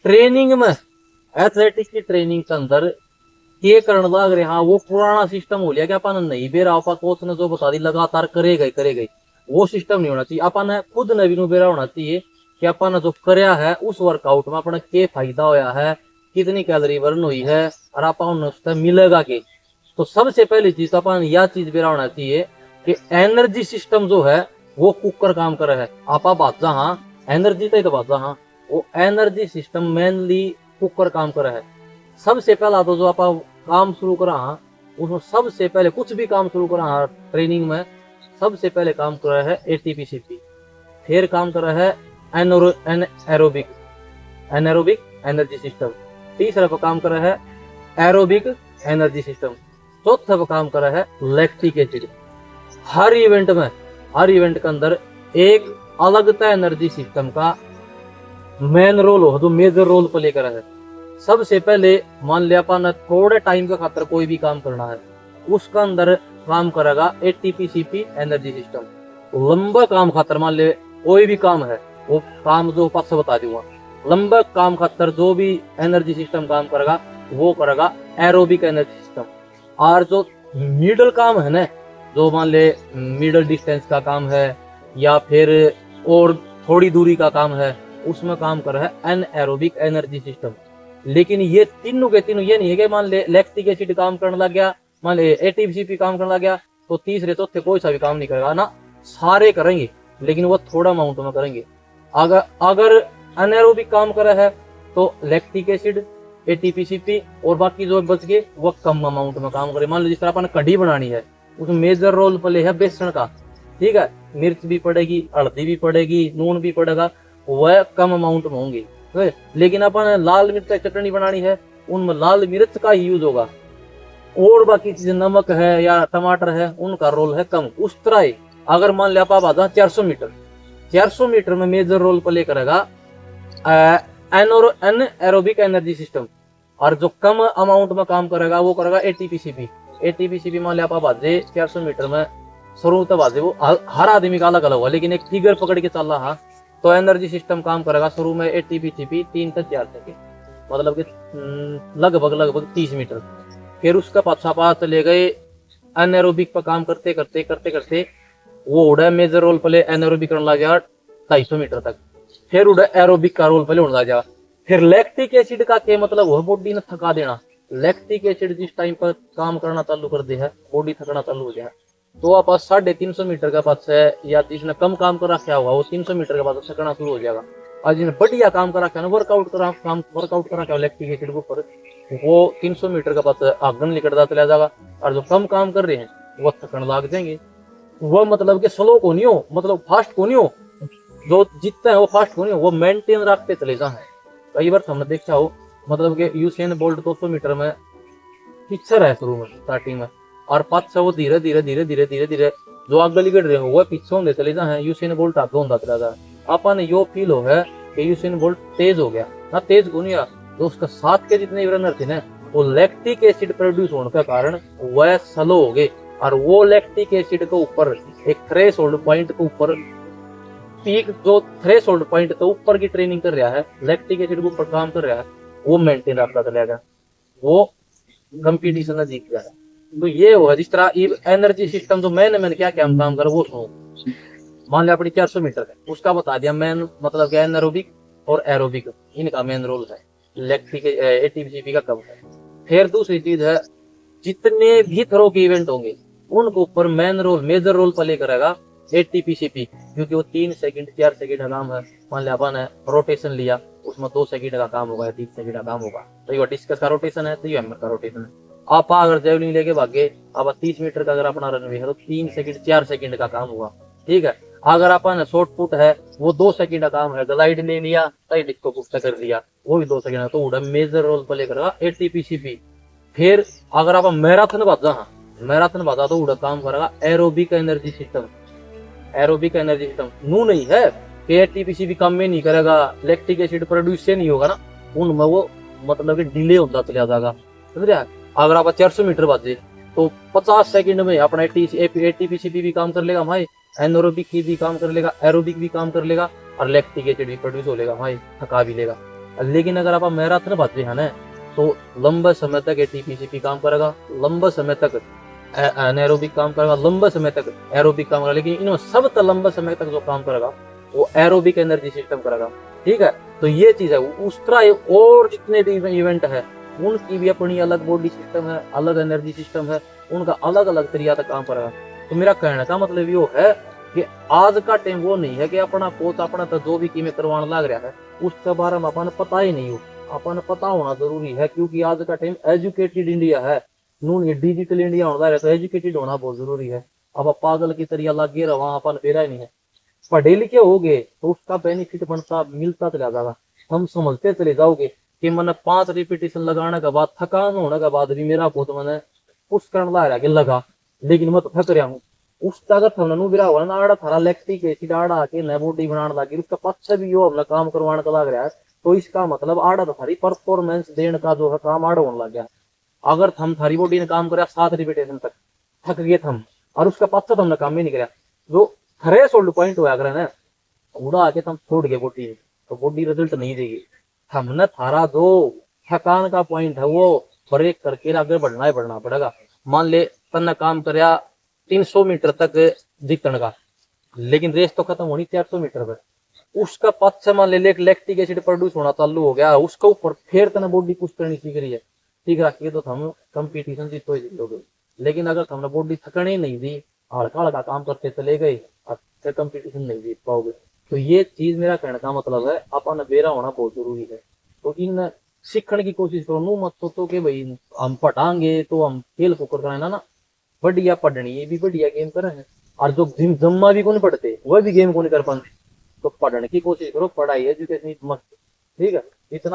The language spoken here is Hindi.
ट्रेनिंग में, एथलेटिक्स की ट्रेनिंग के अंदर ये करने लग रहे, हाँ वो पुराना सिस्टम हो लिया कि अपन नहीं बेरा आपा कोच ने जो बता दी लगातार करेगा ही करेगा ही, वो सिस्टम नहीं होना चाहिए। अपन ने खुद नवीन बेरा होना चाहिए कि अपन ने जो करया है उस वर्कआउट में अपना क्या फायदा होया है, कितनी कैलोरी बर्न हुई है और अपन उससे मिलेगा के। तो सबसे पहली चीज अपन यह चीज बेरा होना चाहिए कि एनर्जी सिस्टम जो है वो कुकर काम कर रहा है। आपा बात हाँ एनर्जी तो बात हाँ, वो एनर्जी सिस्टम मेनली कुकर काम कर रहा है। सबसे पहला तो जो आप काम शुरू करा उसमें सबसे पहले कुछ भी काम शुरू करा ट्रेनिंग में सबसे पहले काम कर रहा है एटीपीसीपी, फिर काम कर रहा है एनएरोबिक एनएरोबिक एनर्जी सिस्टम, तीसरा पर काम कर रहा है एरोबिक एनर्जी सिस्टम, चौथा पर काम कर रहा है लैक्टिक एसिड। हर इवेंट के अंदर एक अलग सा एनर्जी सिस्टम का मेन रोल हो, जो मेजर रोल प्ले कर रहा है। सबसे पहले मान लिया अपन थोड़े टाइम के खातर कोई भी काम करना है, उसका अंदर काम करेगा एटीपीसीपी एनर्जी सिस्टम। लंबा काम खातर मान ले कोई भी काम है, वो काम जो पास बता दूंगा, लंबा काम खातर जो भी एनर्जी सिस्टम काम करेगा वो करेगा एरोबिक एनर्जी सिस्टम। और जो मिडल काम है ना, जो मान ले मिडल डिस्टेंस का काम है या फिर और थोड़ी दूरी का काम है, उसमें काम कर रहा है एनएरोबिक एनर्जी सिस्टम। लेकिन ये तीनों के तीनों ये नहीं है कि मान ले लैक्टिक एसिड काम करने लग गया, मान ले एटीपीसीपी काम करने लग गया तो तीसरे चौथे कोई सा भी काम नहीं करेगा ना, सारे करेंगे लेकिन वो थोड़ा अमाउंट में करेंगे। अगर अनएरोबिक काम कर रहा है तो लैक्टिक एसिड एटीपीसीपी और बाकी जो बच गए वो कम अमाउंट में काम करे। मान लो जिस तरह अपन कढ़ी बनानी है, उसमें मेजर रोल प्ले है बेसन का, ठीक है, मिर्च भी पड़ेगी, हल्दी भी पड़ेगी, नून भी पड़ेगा, वह कम अमाउंट में होंगी। लेकिन अपन लाल मिर्च की चटनी बनानी है, उनमें लाल मिर्च का ही यूज होगा, और बाकी चीजें नमक है या टमाटर है उनका रोल है कम। उस तरह ही अगर मान लिया आप आधा 400 मीटर में मेजर रोल प्ले करेगा एनएरोबिक एनर्जी सिस्टम, और जो कम अमाउंट में काम करेगा वो करेगा एटीपीसीपी मान लिया आप बाजे 400 मीटर में शुरू तक बाजे, वो हर आदमी का अलग अलग होगा लेकिन एक फिगर पकड़ के चल रहा, तो एनर्जी सिस्टम काम करेगा शुरू में एटीपीसीपी 3 से 4 सेकेंड, मतलब कि लगभग 30 मीटर। फिर उसका पाछा चले गए एनएरोबिक पर काम करते करते वो उड़ा मेजर रोल प्ले एनएरोबिक करने लग गया 250 मीटर तक, फिर उड़ा एरोबिक का रोल प्ले होने लग गया। फिर लैक्टिक एसिड का क्या मतलब हो, बॉडी ने थका देना। लैक्टिक एसिड जिस टाइम पर काम करना चालू कर दे है, बॉडी थकना चालू हो गया, तो आप 350 मीटर का पास है या जिसने कम काम कर रखा हुआ वो 300 मीटर के बाद थकना शुरू हो जाएगा। और जिसने बढ़िया काम कर रखा है, वर्कआउट कर रखा है लैक्टिक एसिड के ऊपर, वो 300 मीटर का पास आगन निकलता चला जाएगा। और जो कम काम कर रहे हैं वो थकन लग जाएंगे। वो मतलब कि स्लो को नहीं हो, मतलब फास्ट को नहीं हो, जो जीतता है वो फास्ट को नहीं हो, वो मेंटेन रखते चले जाए। कई बार हमने देखा हो, मतलब कि यूसेन बोल्ट 200 मीटर में पिक्चर है शुरू में स्टार्टिंग में, और पास वो धीरे धीरे जो आगे निकल रहे हो वो पीछे होंगे चले जाए, यूसेन बोल्ट आगे होता चला जाए। अपन यो फील हो गया कि यूसेन बोल्ट तेज हो गया ना, तेज को नहीं आ, जो उसका साथ के जितने रनर थे ना वो लैक्टिक एसिड प्रोड्यूस होने के कारण वह स्लो हो गए। और वो लैक्टिक एसिड के ऊपर एक थ्रेशोल्ड पॉइंट के ऊपर पीक, जो थ्रेशोल्ड पॉइंट के ऊपर की ट्रेनिंग कर रहा है, लैक्टिक एसिड के ऊपर काम कर रहा है, वो मेंटेन रखता चलेगा, वो कंपटीशन जीत गया है। तो ये हुआ जिस तरह एनर्जी सिस्टम जो मैंने क्या क्या काम कर वो सुनो। मान लिया अपनी 400 मीटर है, उसका बता दिया मेन मतलब क्या एनारोबिक और एरोबिक इनका मेन रोल है, लैक्टिक एटीपीसीपी का कम है। फिर दूसरी चीज है जितने भी थ्रो के इवेंट होंगे उनके ऊपर main role major role play करेगा एटीपीसीपी, क्योंकि वो 3 सेकंड 4 सेकंड का काम है। मान लिया अपन है रोटेशन लिया, उसमें 2 सेकंड का काम होगा, 3 सेकंड का काम होगा, तो ये डिस्कस का रोटेशन है, तो ये हैमर का रोटेशन है। आप अगर जेवलिन लेके भागे, अब 30 मीटर का अगर अपना रनवे है तो 3 सेकंड 4 सेकंड का काम होगा, ठीक है। अगर अपन शॉर्ट पुट है वो 2 सेकंड का काम है, ग्लाइड ले लिया सही डिस्को पुट कर दिया, वो भी 2 सेकंड है, तो उड़ा मेजर रोल प्ले करेगा एटीपीसीपी। फिर अगर आप मैराथन भागा तो उड़ा काम करेगा aerobic energy system. Aerobic energy system नू नहीं है कि एटीपीसीपी काम में नहीं करेगा, लैक्टिक एसिड प्रोड्यूस से नहीं होगा ना, उनमें वो मतलब कि डिले होता चला जाएगा, समझ रहे। अगर आप 400 मीटर बाजे तो 50 सेकंड में अपना एटीपीसीपी भी काम कर लेगा भाई, एनएरोबिक भी काम कर लेगा, एरोबिक भी काम कर लेगा, और लैक्टिक एसिड भी प्रोड्यूस हो लेगा भाई, थका भी लेगा। लेकिन अगर आप मैराथन भाजते हैं ना तो लंबे समय तक एटीपीसीपी काम करेगा, लंबे समय तक एनारोबिक काम करेगा, लंबे समय तक एरोबिक काम करेगा, लेकिन इनमें सब तक लंबे समय तक जो काम करेगा वो एरोबिक एनर्जी सिस्टम करेगा। ठीक है, तो ये चीज है। उस तरह और जितने भी इवेंट है उनकी भी अपनी अलग बॉडी सिस्टम है, अलग एनर्जी सिस्टम है, उनका अलग अलग तरीका से काम करेगा। तो मेरा कहने का मतलब यो है कि आज का टाइम वो नहीं है कि अपना कोच अपना तो जो भी कीमत करवाने लग रहा है उसके बारे में अपन पता ही नहीं हो। अपन पता होना जरूरी है, क्योंकि आज का टाइम एजुकेटेड इंडिया है, नून ये डिजिटल इंडिया होना है, तो एजुकेटेड होना बहुत जरूरी है। अब पागल की तरह लगे रहा अपन फेरा ही नहीं है। पढ़े लिखे हो गए तो उसका बेनिफिट बनता मिलता चला जाएगा। हम समझते चले जाओगे कि मैंने 5 रिपीटेशन लगाने के बाद थकान होने के बाद भी मेरा बहुत मैंने पुश करने लगा के लगा, लेकिन मैं तो थक रहा हूँ। उसका अगर थमने नु बिरा हुआ ना आड़ा थारा लैक्टिक एसिड आड़ा आके नए बॉडी बनाने लगी, उसका पक्ष भी यो हमने काम करवाने का लग रहा है, तो इसका मतलब आड़ा तो थारी परफॉर्मेंस देने का जो है काम आड़ा होने लग गया। अगर हम थारी बॉडी ने काम कराया 7 रिपीटेशन तक थक गए हम, और उसका पक्ष तो हमने काम ही नहीं कराया, जो थ्रेशोल्ड पॉइंट हुआ अगर ना उड़ा आके तुम छोड़ गए बॉडी, तो बॉडी रिजल्ट नहीं देगी। हमने थारा जो थकान का पॉइंट है वो ब्रेक करके आगे बढ़ना ही बढ़ना पड़ेगा। मान ले तन्ने काम करया 300 मीटर तक जीतने का, लेकिन रेस तो खत्म होनी 400 मीटर पर, उसका पक्ष मान ले लैक्टिक एसिड प्रोड्यूस होना चालू हो गया, उसके ऊपर फिर तना बॉडी पुश करनी सीख रही है, ठीक रखिए तो हम कंपटीशन जीतो ही जीतोगे। लेकिन अगर हमने बॉडी थकने ही नहीं दी, हल्का हल्का काम करते चले गए, फिर कंपटीशन नहीं जीत पाओगे। तो ये चीज मेरा कहने का मतलब है अपन बेरा होना बहुत जरूरी है। तो इन सीखने की कोशिश करो, नू मत सोचो कि भाई हम पढ़ाएंगे तो हम खेल को कर ना, बढ़िया पढ़नी है भी बढ़िया गेम करेंगे, और जो जम्मा भी कौन पढ़ते वह भी गेम को नहीं कर पाते। तो पढ़ने की कोशिश करो, पढ़ाई एजुकेशन मस्त, ठीक है इतना।